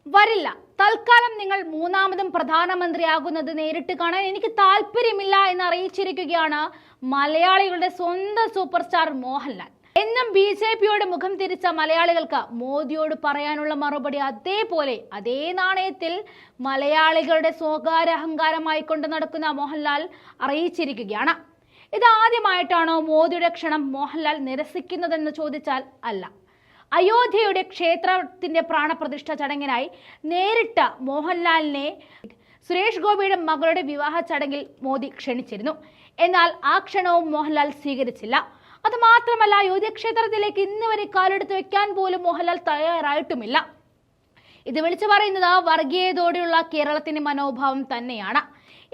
വരില്ല. തൽക്കാലം നിങ്ങൾ മൂന്നാമതും പ്രധാനമന്ത്രിയാകുന്നത് നേരിട്ട് കാണാൻ എനിക്ക് താല്പര്യമില്ല എന്ന് അറിയിച്ചിരിക്കുകയാണ് മലയാളികളുടെ സ്വന്തം സൂപ്പർ സ്റ്റാർ മോഹൻലാൽ. എന്നും BJPയോട് മുഖം തിരിച്ച മലയാളികൾക്ക് മോദിയോട് പറയാനുള്ള മറുപടി അതേപോലെ അതേ നാണയത്തിൽ മലയാളികളുടെ സ്വകാര്യ അഹങ്കാരമായി കൊണ്ട് നടക്കുന്ന മോഹൻലാൽ അറിയിച്ചിരിക്കുകയാണ്. ഇതാദ്യമായിട്ടാണോ മോദിയുടെ ക്ഷണം മോഹൻലാൽ നിരസിക്കുന്നതെന്ന് ചോദിച്ചാൽ അല്ല. അയോധ്യയുടെ ക്ഷേത്രത്തിന്റെ പ്രാണപ്രതിഷ്ഠ ചടങ്ങിനായി നേരിട്ട് മോഹൻലാലിനെ സുരേഷ് ഗോപിയുടെ മകളുടെ വിവാഹ ചടങ്ങിൽ മോദി ക്ഷണിച്ചിരുന്നു. എന്നാൽ ആ ക്ഷണവും മോഹൻലാൽ സ്വീകരിച്ചില്ല. അത് മാത്രമല്ല, അയോധ്യ ക്ഷേത്രത്തിലേക്ക് ഇന്ന് വരെ കാലെടുത്ത് വെക്കാൻ പോലും മോഹൻലാൽ തയ്യാറായിട്ടുമില്ല. ഇത് വിളിച്ചു പറയുന്നത് വർഗീയതയോടെയുള്ള കേരളത്തിന്റെ മനോഭാവം തന്നെയാണ്.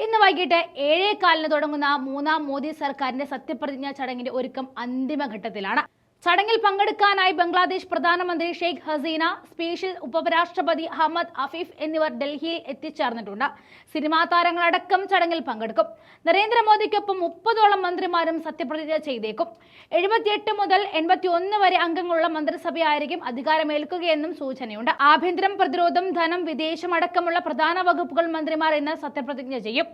ഇന്ന് വൈകിട്ട് 7:15 തുടങ്ങുന്ന മൂന്നാം മോദി സർക്കാരിന്റെ സത്യപ്രതിജ്ഞാ ചടങ്ങിന്റെ ഒരുക്കം അന്തിമഘട്ടത്തിലാണ്. ചടങ്ങിൽ പങ്കെടുക്കാനായി ബംഗ്ലാദേശ് പ്രധാനമന്ത്രി ഷെയ്ഖ് ഹസീന, സ്പെഷ്യൽ ഉപരാഷ്ട്രപതി അഹമ്മദ് അഫീഫ് എന്നിവർ ഡൽഹിയിൽ എത്തിച്ചേർന്നിട്ടുണ്ട്. സിനിമാ താരങ്ങളടക്കം ചടങ്ങിൽ പങ്കെടുക്കും. നരേന്ദ്രമോദിക്കൊപ്പം 30ഓളം മന്ത്രിമാരും സത്യപ്രതിജ്ഞ ചെയ്തേക്കും. 78 മുതൽ 81 വരെ അംഗങ്ങളുള്ള മന്ത്രിസഭയായിരിക്കും അധികാരമേൽക്കുകയെന്നും സൂചനയുണ്ട്. ആഭ്യന്തരം, പ്രതിരോധം, ധനം, വിദേശം അടക്കമുള്ള പ്രധാന വകുപ്പുകൾ മന്ത്രിമാർ ഇന്ന് സത്യപ്രതിജ്ഞ ചെയ്യും.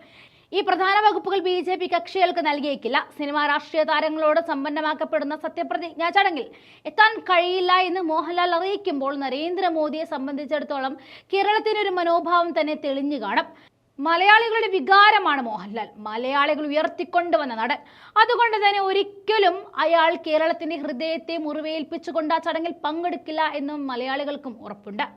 ഈ പ്രധാന വകുപ്പുകൾ BJP കക്ഷികൾക്ക് നൽകിയേക്കില്ല. സിനിമാ രാഷ്ട്രീയ താരങ്ങളോട് സമ്പന്നമാക്കപ്പെടുന്ന സത്യപ്രതിജ്ഞാ ചടങ്ങിൽ എത്താൻ കഴിയില്ല എന്ന് മോഹൻലാൽ അറിയിക്കുമ്പോൾ നരേന്ദ്രമോദിയെ സംബന്ധിച്ചിടത്തോളം കേരളത്തിനൊരു മനോഭാവം തന്നെ തെളിഞ്ഞു കാണും. മലയാളികളുടെ വികാരമാണ് മോഹൻലാൽ, മലയാളികൾ ഉയർത്തിക്കൊണ്ടുവന്ന നടൻ. അതുകൊണ്ട് തന്നെ ഒരിക്കലും അയാൾ കേരളത്തിന്റെ ഹൃദയത്തെ മുറിവേൽപ്പിച്ചുകൊണ്ട് ആ ചടങ്ങിൽ പങ്കെടുക്കില്ല എന്നും മലയാളികൾക്കും ഉറപ്പുണ്ട്.